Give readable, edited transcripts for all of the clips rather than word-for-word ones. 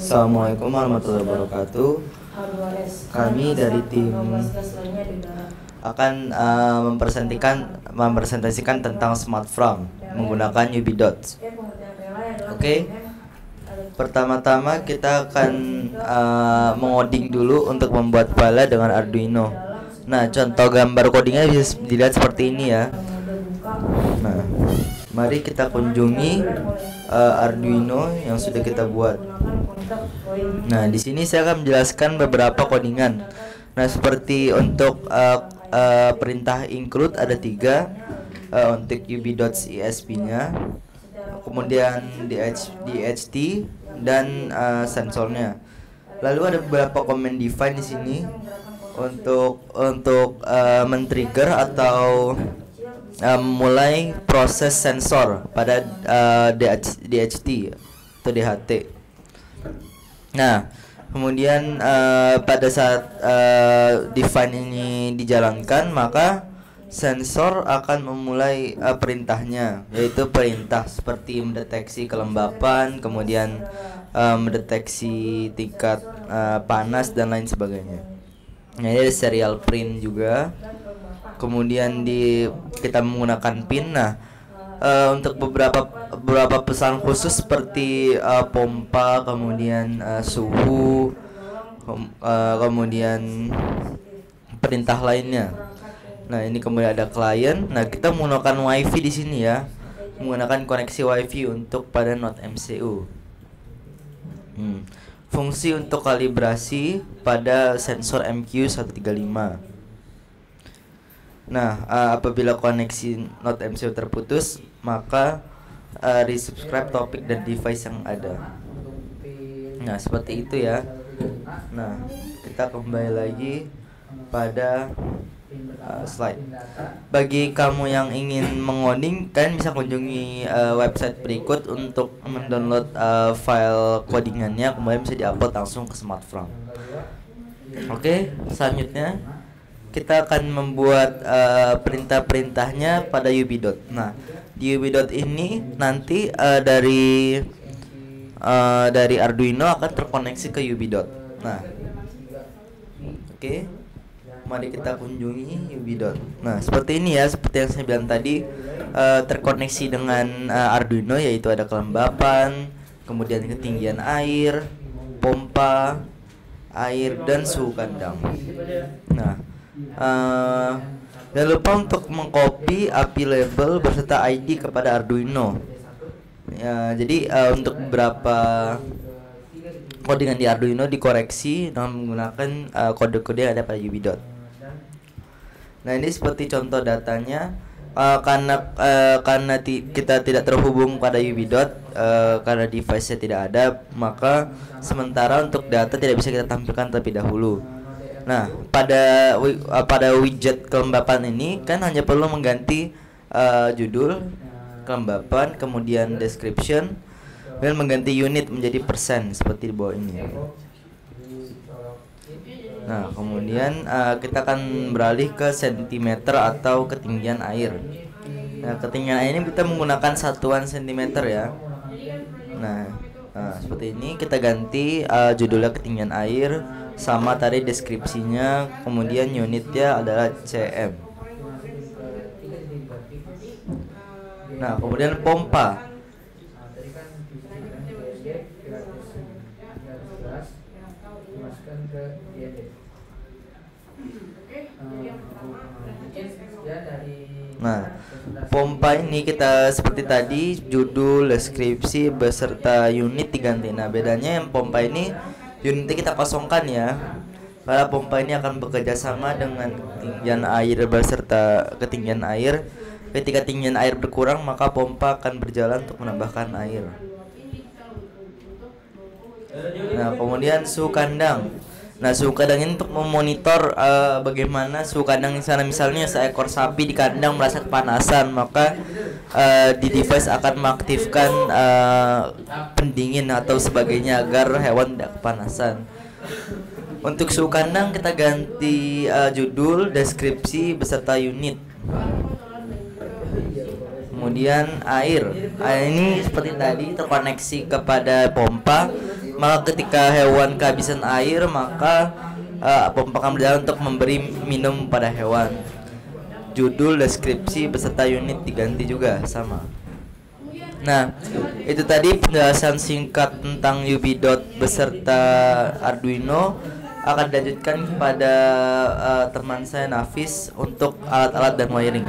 Assalamualaikum warahmatullahi wabarakatuh. Kami dari tim akan mempresentasikan tentang smart farm menggunakan UV Dots. Oke. Pertama-tama kita akan mengoding dulu untuk membuat file dengan Arduino. Nah, contoh gambar codingnya bisa dilihat seperti ini ya. Nah, mari kita kunjungi Arduino yang sudah kita buat. Nah, di sini saya akan menjelaskan beberapa codingan. Nah, seperti untuk perintah include ada 3 untuk UB.esp-nya, kemudian DHT dan sensornya. Lalu ada beberapa command define di sini untuk men-trigger atau mulai proses sensor pada DHT atau DHT. Nah, kemudian pada saat define ini dijalankan, maka sensor akan memulai perintahnya, yaitu perintah seperti mendeteksi kelembapan, kemudian mendeteksi tingkat panas dan lain sebagainya. Nah, ini ada serial print juga. Kemudian kita menggunakan pin. Nah, untuk beberapa pesan khusus seperti pompa, kemudian suhu, kemudian perintah lainnya. Nah, ini kemudian ada klien. Nah, kita menggunakan WiFi di sini ya, menggunakan koneksi WiFi untuk pada node MCU. Fungsi untuk kalibrasi pada sensor MQ135. Nah, apabila koneksi node MCU terputus, maka resubscribe topik dan device yang ada. Nah, seperti itu ya. Nah, kita kembali lagi pada slide. Bagi kamu yang ingin mengoding, kalian bisa kunjungi website berikut untuk mendownload file codingannya, kemudian bisa diupload langsung ke smart farm. Oke, selanjutnya kita akan membuat perintah-perintahnya pada UB Dot. Nah, di UB Dot ini nanti dari Arduino akan terkoneksi ke UB Dot. Nah, oke. Mari kita kunjungi UB Dot. Nah, seperti ini ya, seperti yang saya bilang tadi, terkoneksi dengan Arduino, yaitu ada kelembapan, kemudian ketinggian air, pompa air, dan suhu kandang. Nah, jangan lupa untuk mengcopy API label beserta ID kepada Arduino. Ya, jadi untuk beberapa codingan di Arduino dikoreksi dengan menggunakan kode-kode yang ada pada UB Dot. Nah, ini seperti contoh datanya. Karena kita tidak terhubung pada UB Dot, karena device-nya tidak ada, maka sementara untuk data tidak bisa kita tampilkan terlebih dahulu. Nah, pada widget kelembapan ini kan hanya perlu mengganti judul kelembapan, kemudian description, dan mengganti unit menjadi persen seperti di bawah ini. Nah, kemudian kita akan beralih ke sentimeter atau ketinggian air. Nah, ketinggian air ini kita menggunakan satuan sentimeter ya. Nah, seperti ini kita ganti judulnya ketinggian air, sama tadi deskripsinya, kemudian unitnya adalah cm. Nah, kemudian pompa. Nah, pompa ini kita seperti tadi, judul, deskripsi beserta unit diganti. Nah, bedanya yang pompa ini unitnya kita kosongkan ya, karena pompa ini akan bekerja sama dengan ketinggian air beserta ketinggian air. Ketika ketinggian air berkurang, maka pompa akan berjalan untuk menambahkan air. Nah, kemudian suhu kandang. Nah, suhu kandang ini untuk memonitor bagaimana suhu kandang di sana. Misalnya seekor sapi di kandang merasa kepanasan, maka di device akan mengaktifkan pendingin atau sebagainya agar hewan tidak kepanasan. Untuk suhu kandang kita ganti judul, deskripsi beserta unit. Kemudian air ini seperti tadi terkoneksi kepada pompa. Maka ketika hewan kehabisan air, maka pompa akan berjalan untuk memberi minum pada hewan. Judul, deskripsi beserta unit diganti juga sama. Nah, itu tadi penjelasan singkat tentang UB.dot beserta Arduino. Akan dilanjutkan kepada teman saya Nafis untuk alat-alat dan wiring.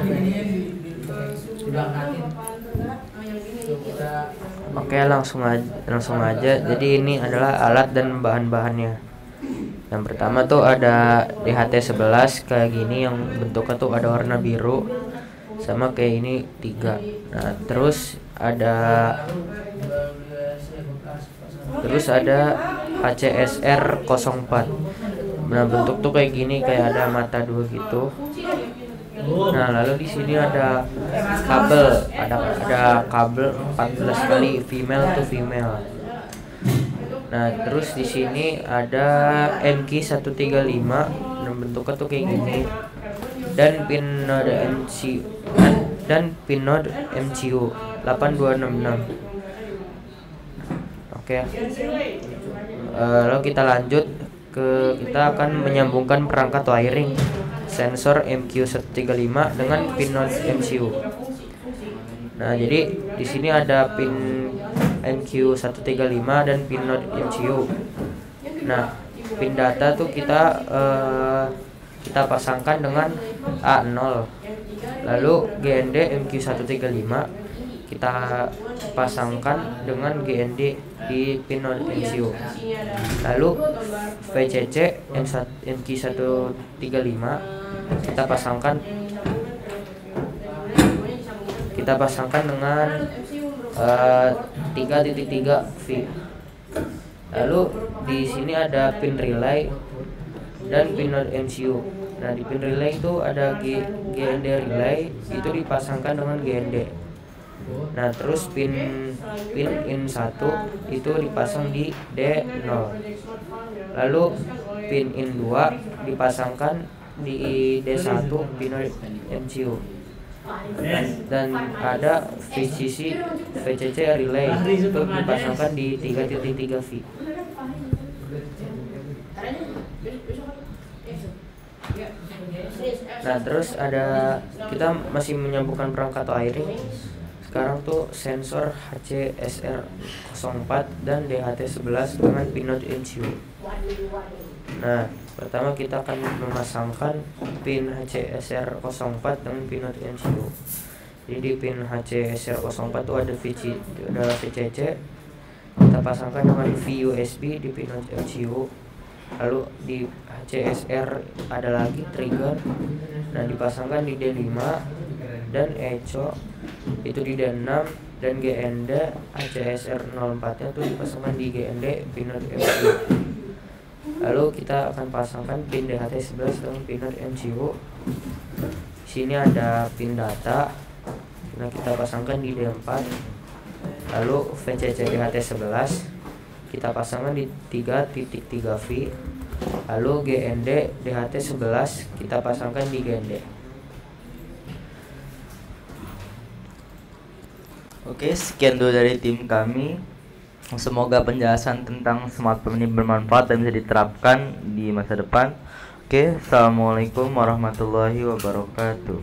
Oke, langsung aja. Jadi ini adalah alat dan bahan-bahannya. Yang pertama tuh ada DHT11 kayak gini, yang bentuknya tuh ada warna biru sama kayak ini 3. Nah, terus ada HCSR 04. Nah, bentuk tuh kayak gini, kayak ada mata 2 gitu. Nah, lalu di sini ada kabel, ada kabel 14 kali female to female. Nah, terus di sini ada MQ135 dan bentuknya tuh kayak gini. Dan pin node MCU MCU 8266. Oke. Lalu kita lanjut kita akan menyambungkan perangkat wiring sensor MQ135 dengan pin node MCU. Nah, jadi di sini ada pin MQ135 dan pin node MCU. Nah, pin data tuh kita pasangkan dengan A0. Lalu GND MQ135 kita pasangkan dengan GND di pin node MCU. Lalu VCC MQ135 kita pasangkan dengan 3.3 V. Lalu di sini ada pin relay dan pin node MCU. Nah, di pin relay itu ada GND relay, itu dipasangkan dengan GND. Nah, terus pin in 1 itu dipasang di D0. Lalu pin in 2 dipasangkan di D1 pin node MCU. Dan ada VCC relay itu dipasangkan di 3.3 V. Nah, terus kita masih menyambungkan perangkat wiring. Sekarang tuh sensor HCSR04 dan DHT11 dengan pin node MCU. Nah, pertama kita akan memasangkan pin HCSR04 dengan pin node MCU. Jadi di pin HCSR04 itu ada VCC. Kita pasangkan dengan VUSB di pin node MCU. Lalu di HCSR ada lagi trigger. Nah, dipasangkan di D5 dan echo itu di D6, dan GND HCSR04 nya tuh dipasangkan di GND pin node MCU. Lalu kita akan pasangkan pin DHT11 dengan pin node MCU. Di sini ada pin data. Nah, kita pasangkan di D4. Lalu VCC DHT11 kita pasangkan di 3.3 V. Lalu GND DHT11 kita pasangkan di GND. Oke, sekian dulu dari tim kami. Semoga penjelasan tentang smartphone ini bermanfaat dan bisa diterapkan di masa depan. Oke, assalamualaikum warahmatullahi wabarakatuh.